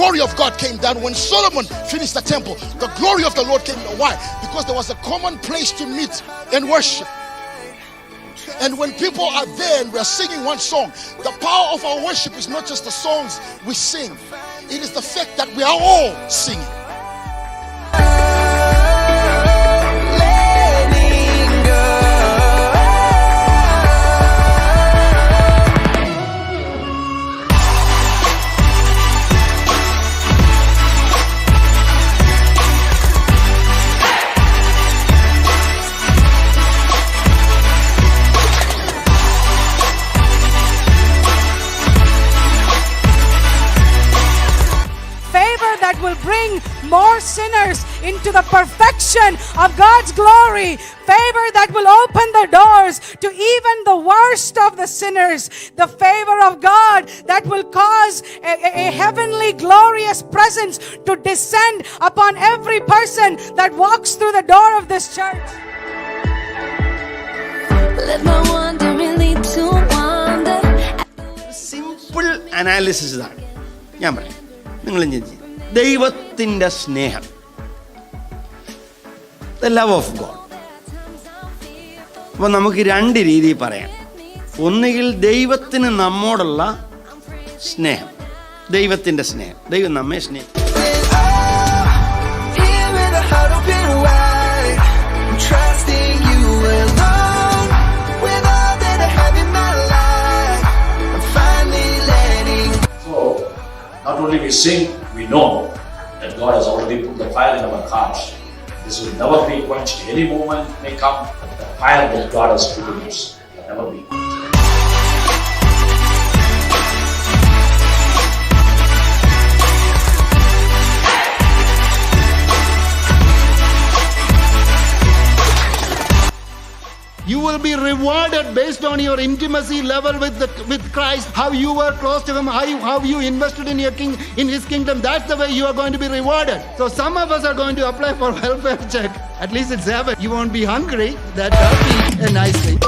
glory of God came down. When Solomon finished the temple, the glory of the Lord came down. Why? Because there was a common place to meet and worship. And when people are there and we are singing one song, the power of our worship is not just the songs we sing. It is the fact that we are all singing. That will bring more sinners into the perfection of God's glory. Favor that will open the doors to even the worst of the sinners. The favor of God that will cause a heavenly glorious presence to descend upon every person that walks through the door of this church. Let my wandering lead to wonder. Simple analysis ആണ് ഞാൻ പറയാം. നിങ്ങൾ ദൈവത്തിൻ്റെ സ്നേഹം, the love of God. അപ്പോൾ നമുക്ക് രണ്ട് രീതിയിൽ പറയാം. ഒന്നുകിൽ ദൈവത്തിന് നമ്മോടുള്ള സ്നേഹം, ദൈവത്തിൻ്റെ സ്നേഹം, ദൈവം നമ്മെ സ്നേഹിക്കും. Not only we sing, we know that God has already put the fire in our hearts. This will never be quenched. Any moment may come, but the fire that God has put in us will never be quenched. You will be rewarded based on your intimacy level with Christ, how you were close to Him, how you invested in in His kingdom. That's the way you are going to be rewarded. So some of us are going to apply for welfare check. At least it's heaven. You won't be hungry. That'll be a nice thing.